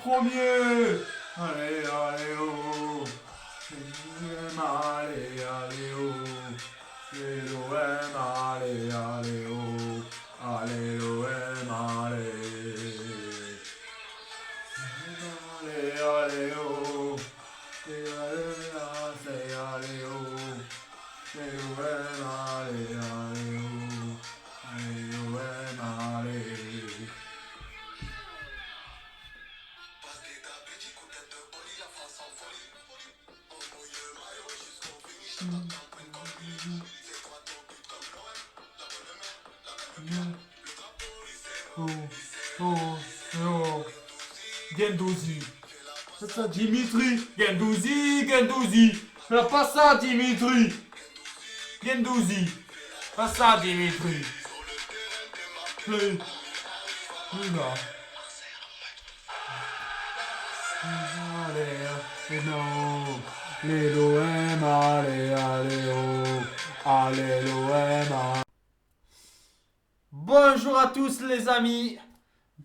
Premier. Allez, allez, oh. Allez, allez, oh. C'est l'OM, allez, allez, oh. Allez, l'OM, allez. Allez, allez, oh. C'est allez, oh. C'est l'OM, allez, allez, oh. Allez, l'OM, allez. Oh, oh, oh. Gendouzi. C'est ça, Dimitri. Gendouzi, Gendouzi. Fais pas ça, Dimitri. Gendouzi. Pas ça, Dimitri. Fais. Là. Allez, non. Les l'OM, allez, allez, oh. Allez, l'OM, bonjour à tous les amis.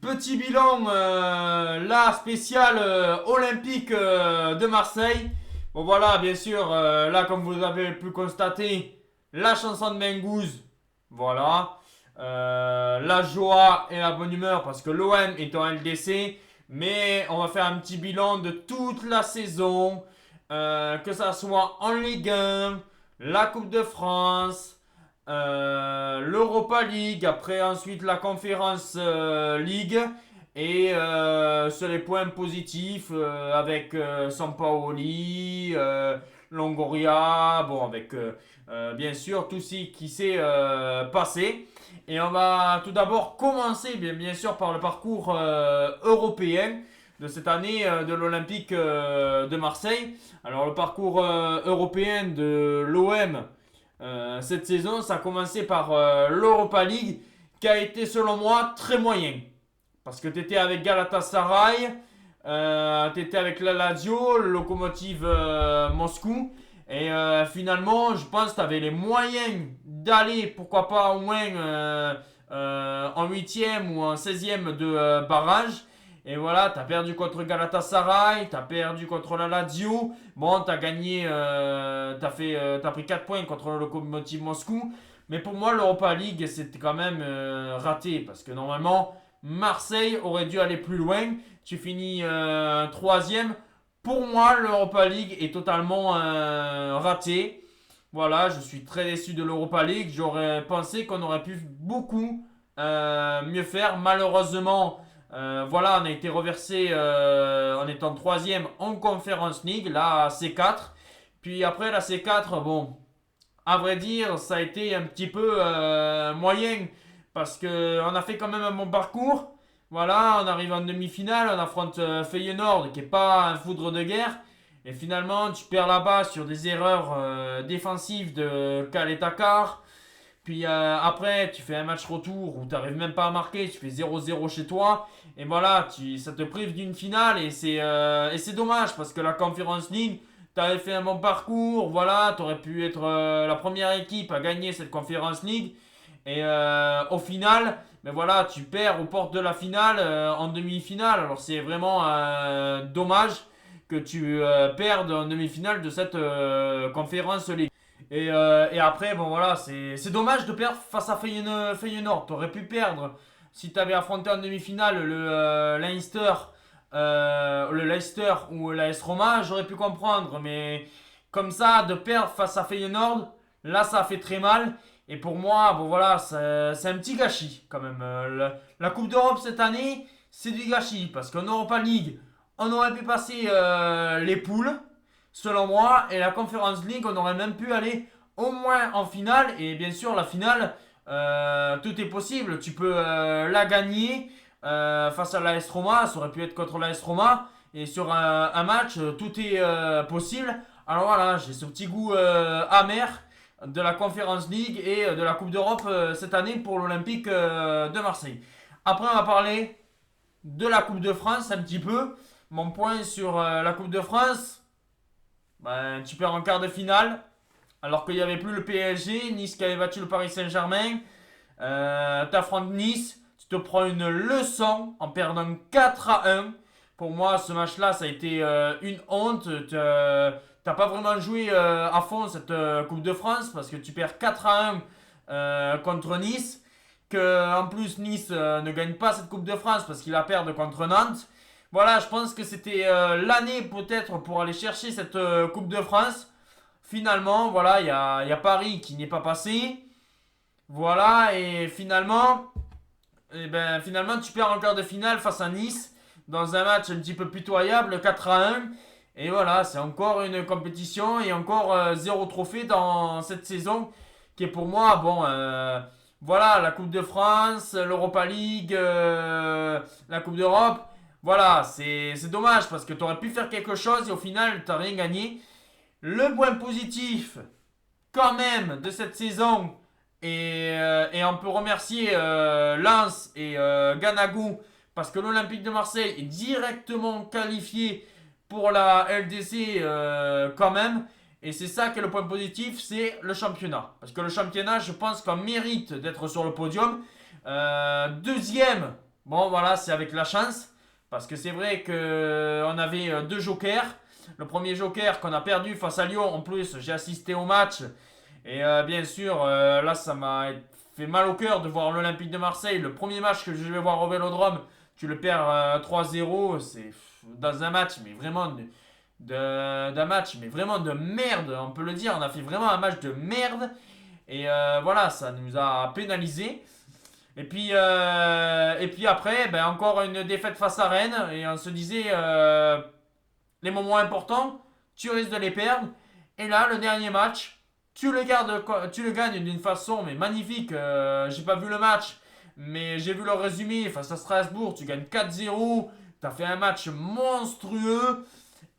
Petit bilan là spécial olympique de Marseille. Bon voilà, bien sûr, là comme vous avez pu constater, la chanson de Mengouze. Voilà. La joie et la bonne humeur parce que l'OM est en LDC. Mais on va faire un petit bilan de toute la saison. Que ça soit en Ligue 1, la Coupe de France, l'Europa League, après ensuite la Conference League et sur les points positifs avec Sampaoli, Longoria, bon avec bien sûr tout ce qui s'est passé. Et on va tout d'abord commencer bien sûr par le parcours européen de cette année de l'Olympique de Marseille. Alors le parcours européen de l'OM cette saison, ça a commencé par l'Europa League qui a été selon moi très moyen. Parce que tu étais avec Galatasaray, tu étais avec la Lazio, le Lokomotiv Moscou. Et finalement, je pense que tu avais les moyens d'aller, pourquoi pas au moins en 8e ou en 16e de barrage. Et voilà, tu as perdu contre Galatasaray, tu as perdu contre la Lazio. Bon, tu as gagné, t'as pris 4 points contre le Lokomotiv Moscou. Mais pour moi, l'Europa League, c'était quand même raté. Parce que normalement, Marseille aurait dû aller plus loin. Tu finis 3e. Pour moi, l'Europa League est totalement raté. Voilà, je suis très déçu de l'Europa League. J'aurais pensé qu'on aurait pu beaucoup mieux faire. Malheureusement, voilà, on a été reversé en étant 3e en Conference League, la C4. Puis après la C4, bon, à vrai dire, ça a été un petit peu moyen. Parce qu'on a fait quand même un bon parcours. Voilà, on arrive en demi-finale, on affronte Feyenoord qui n'est pas un foudre de guerre. Et finalement, tu perds là-bas sur des erreurs défensives de Kale Takar. Puis après, tu fais un match retour où tu n'arrives même pas à marquer, tu fais 0-0 chez toi. Et voilà, ça te prive d'une finale et c'est dommage parce que la Conference League, tu avais fait un bon parcours. Voilà, tu aurais pu être la première équipe à gagner cette Conference League. Et au final, mais voilà, tu perds aux portes de la finale en demi-finale. Alors c'est vraiment dommage que tu perdes en demi-finale de cette Conference League. Et après, bon voilà, c'est dommage de perdre face à Feyenoord. T'aurais pu perdre si t'avais affronté en demi-finale le Leicester ou l'AS Roma, j'aurais pu comprendre. Mais comme ça, de perdre face à Feyenoord, là ça fait très mal. Et pour moi, bon voilà, c'est un petit gâchis quand même. La Coupe d'Europe cette année, c'est du gâchis. Parce qu'en Europa League, on aurait pu passer les poules selon moi. Et la Conference League, on aurait même pu aller au moins en finale. Et bien sûr, la finale, tout est possible. Tu peux la gagner face à l'AS Roma. Ça aurait pu être contre l'AS Roma. Et sur un match, tout est possible. Alors voilà, j'ai ce petit goût amer de la Conference League et de la Coupe d'Europe cette année pour l'Olympique de Marseille. Après, on va parler de la Coupe de France un petit peu. Mon point sur la Coupe de France, ben, tu perds en quart de finale, alors qu'il n'y avait plus le PSG, Nice qui avait battu le Paris Saint-Germain. T'affrontes Nice, tu te prends une leçon en perdant 4-1. Pour moi, ce match-là, ça a été une honte. T'as pas vraiment joué à fond cette Coupe de France parce que tu perds 4-1 contre Nice. Que en plus Nice ne gagne pas cette Coupe de France parce qu'il la perd contre Nantes. Voilà, je pense que c'était l'année peut-être pour aller chercher cette Coupe de France. Finalement, voilà, il y a Paris qui n'est pas passé. Voilà, et finalement, tu perds en quart de finale face à Nice dans un match un petit peu pitoyable, 4-1. Et voilà, c'est encore une compétition et encore zéro trophée dans cette saison qui est pour moi, bon, voilà, la Coupe de France, l'Europa League, la Coupe d'Europe. Voilà, c'est dommage parce que tu aurais pu faire quelque chose et au final, tu n'as rien gagné. Le point positif, quand même, de cette saison, et on peut remercier Lens et Ganagou parce que l'Olympique de Marseille est directement qualifié pour la LDC quand même. Et c'est ça qui est le point positif, c'est le championnat. Parce que le championnat, je pense qu'on mérite d'être sur le podium. Deuxième, bon voilà, c'est avec la chance. Parce que c'est vrai qu'on avait deux jokers. Le premier joker qu'on a perdu face à Lyon, en plus j'ai assisté au match. Et bien sûr, là ça m'a fait mal au cœur de voir l'Olympique de Marseille. Le premier match que je vais voir au Vélodrome, tu le perds 3-0. C'est dans un match, mais vraiment d'un match, mais vraiment de merde, on peut le dire. On a fait vraiment un match de merde. Et voilà, ça nous a pénalisé. Et puis après, ben, encore une défaite face à Rennes. Et on se disait, les moments importants, tu risques de les perdre. Et là, le dernier match, tu le gagnes d'une façon mais magnifique. J'ai pas vu le match, mais j'ai vu le résumé face à Strasbourg. Tu gagnes 4-0. Tu as fait un match monstrueux.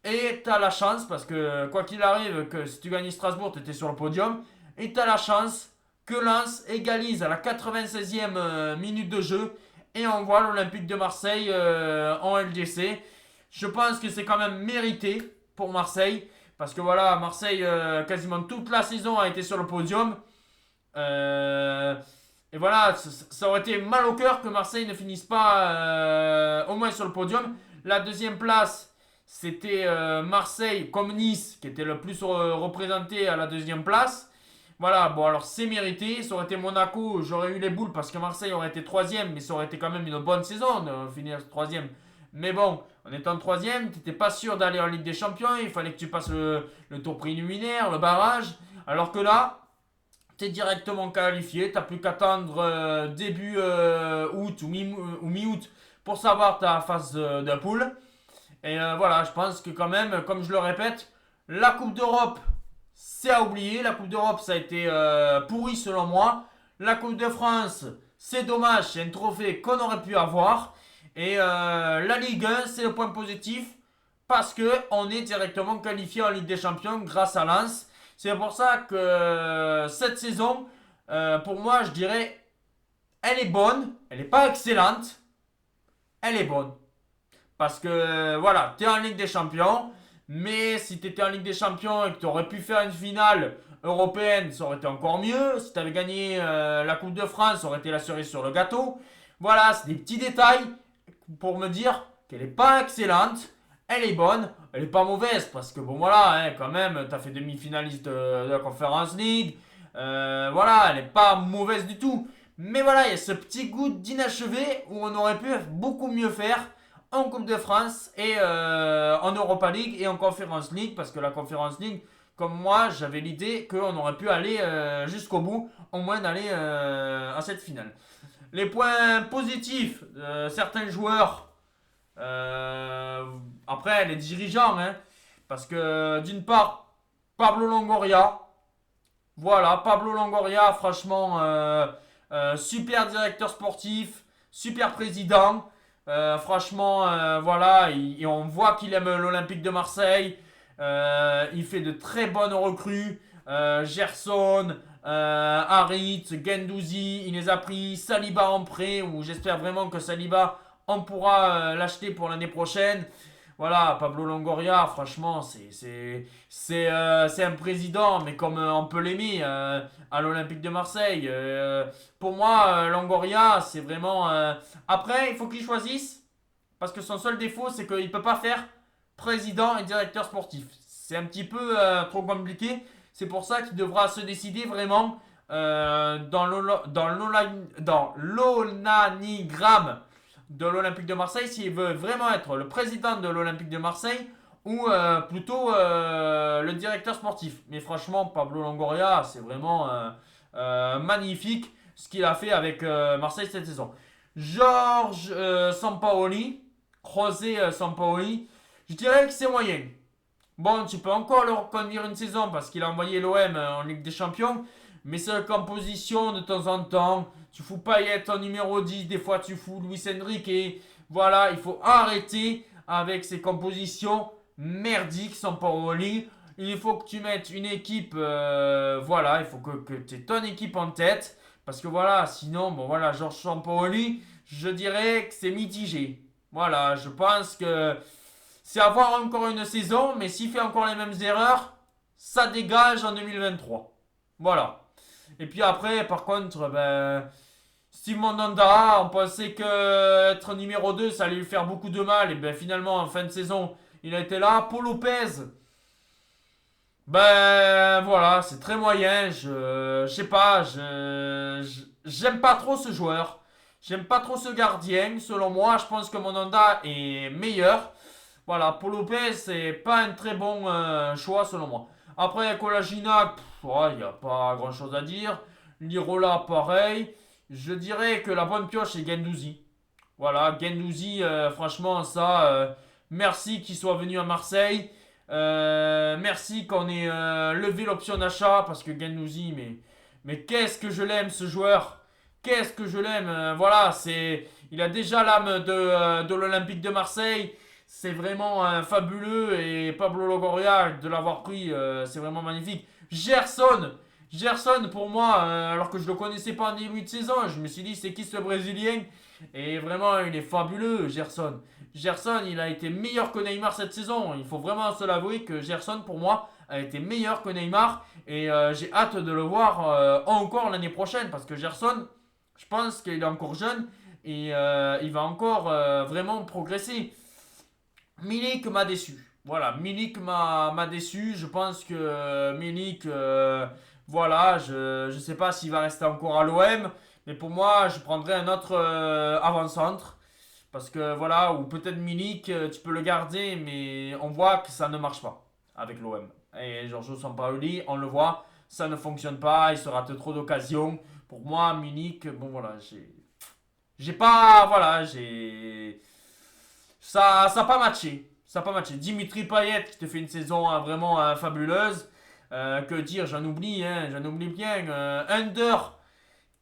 Et tu as la chance, parce que quoi qu'il arrive, que si tu gagnes Strasbourg, tu étais sur le podium. Et tu as la chance que Lens égalise à la 96e minute de jeu. Et on voit l'Olympique de Marseille en LDC. Je pense que c'est quand même mérité pour Marseille. Parce que voilà, Marseille, quasiment toute la saison a été sur le podium. Et voilà, ça aurait été mal au cœur que Marseille ne finisse pas au moins sur le podium. La deuxième place, c'était Marseille comme Nice qui était le plus représenté à la deuxième place. Voilà, bon alors c'est mérité. Ça aurait été Monaco, j'aurais eu les boules parce que Marseille aurait été troisième, mais ça aurait été quand même une bonne saison de finir troisième. Mais bon, en étant troisième, tu n'étais pas sûr d'aller en Ligue des Champions. Il fallait que tu passes le tour préliminaire, le barrage. Alors que là, tu es directement qualifié. Tu n'as plus qu'attendre début août ou mi-août pour savoir ta phase de poule. Et voilà, je pense que quand même, comme je le répète, la Coupe d'Europe, c'est à oublier. La Coupe d'Europe, ça a été pourri selon moi. La Coupe de France, c'est dommage, c'est un trophée qu'on aurait pu avoir. Et la Ligue 1, c'est le point positif parce qu'on est directement qualifié en Ligue des Champions grâce à Lens. C'est pour ça que cette saison, pour moi, je dirais, elle est bonne. Elle n'est pas excellente. Elle est bonne. Parce que voilà, tu es en Ligue des Champions. Mais si tu étais en Ligue des Champions et que tu aurais pu faire une finale européenne, ça aurait été encore mieux. Si tu avais gagné la Coupe de France, ça aurait été la cerise sur le gâteau. Voilà, c'est des petits détails pour me dire qu'elle n'est pas excellente. Elle est bonne, elle n'est pas mauvaise. Parce que bon voilà, hein, quand même, tu as fait demi-finaliste de la Conference League. Voilà, elle n'est pas mauvaise du tout. Mais voilà, il y a ce petit goût d'inachevé où on aurait pu beaucoup mieux faire en Coupe de France et en Europa League et en Conference League. Parce que la Conference League, comme moi, j'avais l'idée qu'on aurait pu aller jusqu'au bout, au moins d'aller à cette finale. Les points positifs de certains joueurs, après les dirigeants, hein, parce que d'une part, Pablo Longoria, voilà, Pablo Longoria, franchement, super directeur sportif, super président. Franchement, voilà, on voit qu'il aime l'Olympique de Marseille. Il fait de très bonnes recrues. Gerson, Harit, Gendouzi, il les a pris. Saliba en prêt, où j'espère vraiment que Saliba, on pourra l'acheter pour l'année prochaine. Voilà, Pablo Longoria, franchement, c'est un président, mais comme on peut l'aimer à l'Olympique de Marseille. Pour moi, Longoria, c'est vraiment. Après, il faut qu'il choisisse. parce que son seul défaut, c'est qu'il ne peut pas faire président et directeur sportif. C'est un petit peu trop compliqué. C'est pour ça qu'il devra se décider vraiment dans l'onanigramme de l'Olympique de Marseille s'il veut vraiment être le président de l'Olympique de Marseille ou plutôt le directeur sportif. Mais franchement, Pablo Longoria, c'est vraiment magnifique ce qu'il a fait avec Marseille cette saison. Georges Sampaoli, José Sampaoli, je dirais que c'est moyen. Bon, tu peux encore le reconduire une saison parce qu'il a envoyé l'OM en Ligue des Champions, mais c'est la composition de temps en temps. Tu fous Payet en numéro 10, des fois tu fous Luis Enrique. Et voilà, il faut arrêter avec ces compositions merdiques sans Sampaoli. Il faut que tu mettes une équipe, voilà, il faut que tu aies ton équipe en tête. Parce que voilà, sinon, bon voilà, Georges Sampaoli, je dirais que c'est mitigé. Voilà, je pense que c'est avoir encore une saison, mais s'il fait encore les mêmes erreurs, ça dégage en 2023. Voilà. Et puis après, par contre, ben, Steve Mandanda, on pensait que être numéro 2, ça allait lui faire beaucoup de mal. Et ben finalement, en fin de saison, il a été là. Paul Lopez, ben voilà, c'est très moyen. Je sais pas, j'aime pas trop ce joueur. J'aime pas trop ce gardien. Selon moi, je pense que Mandanda est meilleur. Voilà, Paul Lopez, c'est pas un très bon choix selon moi. Après, Kolasinac, il n'y a pas grand chose à dire. Lirola, pareil. Je dirais que la bonne pioche, c'est Guendouzi. Voilà, Guendouzi, franchement, ça, merci qu'il soit venu à Marseille. Merci qu'on ait levé l'option d'achat parce que Guendouzi, mais qu'est-ce que je l'aime ce joueur. Qu'est-ce que je l'aime. Voilà, il a déjà l'âme de l'Olympique de Marseille. C'est vraiment fabuleux et Pablo Longoria, de l'avoir pris, c'est vraiment magnifique. Gerson pour moi, alors que je ne le connaissais pas en début de saison, je me suis dit c'est qui ce Brésilien? Et vraiment, il est fabuleux, Gerson. Gerson, il a été meilleur que Neymar cette saison. Il faut vraiment se l'avouer que Gerson, pour moi, a été meilleur que Neymar. Et j'ai hâte de le voir encore l'année prochaine parce que Gerson, je pense qu'il est encore jeune et il va encore vraiment progresser. Milik m'a déçu. Voilà, Milik m'a déçu. Je pense que Milik, voilà, je ne sais pas s'il va rester encore à l'OM. Mais pour moi, je prendrais un autre avant-centre. Parce que voilà, ou peut-être Milik, tu peux le garder, mais on voit que ça ne marche pas avec l'OM. Et Giorgio Sampaoli, on le voit, ça ne fonctionne pas, il se rate trop d'occasions. Pour moi, Milik, bon voilà, j'ai pas, voilà, ça n'a pas matché. Ça n'a pas matché. Dimitri Payet qui te fait une saison vraiment fabuleuse. Que dire, j'en oublie, hein, j'en oublie bien. Under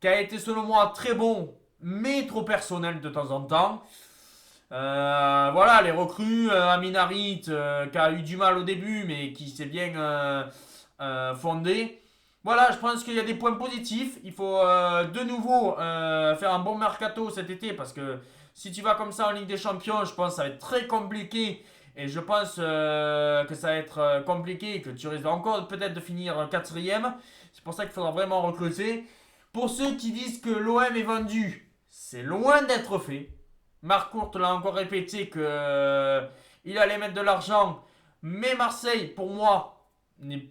qui a été selon moi très bon, mais trop personnel de temps en temps. Voilà, les recrues, Aminarit qui a eu du mal au début, mais qui s'est bien fondé. Voilà, je pense qu'il y a des points positifs. Il faut de nouveau faire un bon mercato cet été parce que si tu vas comme ça en Ligue des Champions, je pense que ça va être très compliqué. Et je pense que ça va être compliqué et que tu risques encore peut-être de finir quatrième. C'est pour ça qu'il faudra vraiment recruter. Pour ceux qui disent que l'OM est vendu, c'est loin d'être fait. Marc Courte l'a encore répété qu'il allait mettre de l'argent. Mais Marseille, pour moi, n'est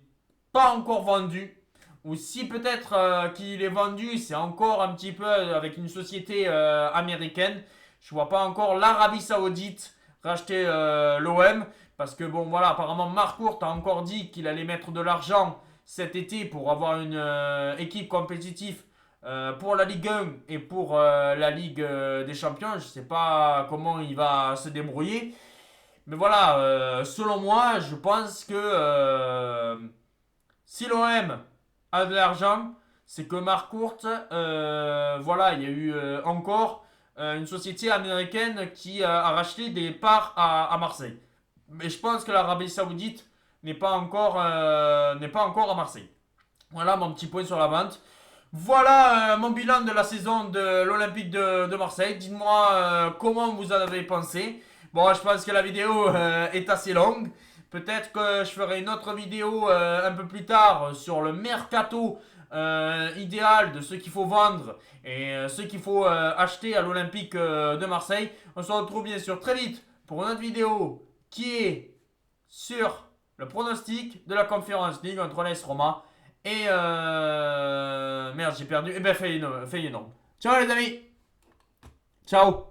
pas encore vendu. Ou si peut-être qu'il est vendu, c'est encore un petit peu avec une société américaine. Je vois pas encore l'Arabie Saoudite racheter l'OM. Parce que bon voilà, apparemment Marc Courte a encore dit qu'il allait mettre de l'argent cet été pour avoir une équipe compétitive pour la Ligue 1 et pour la Ligue des Champions. Je ne sais pas comment il va se débrouiller. Mais voilà, selon moi, je pense que si l'OM a de l'argent, c'est que Marc Courte, voilà, il y a eu encore une société américaine qui a racheté des parts à Marseille. Mais je pense que l'Arabie Saoudite n'est pas encore à Marseille. Voilà mon petit point sur la vente. Voilà mon bilan de la saison de l'Olympique de Marseille. Dites-moi comment vous en avez pensé. Bon, je pense que la vidéo est assez longue. Peut-être que je ferai une autre vidéo un peu plus tard sur le mercato idéal de ce qu'il faut vendre et ce qu'il faut acheter à l'Olympique de Marseille. On se retrouve bien sûr très vite pour une autre vidéo qui est sur le pronostic de la Conference League entre l'AS Roma et merde, j'ai perdu. Et ben Feyenoord. Ciao les amis. Ciao.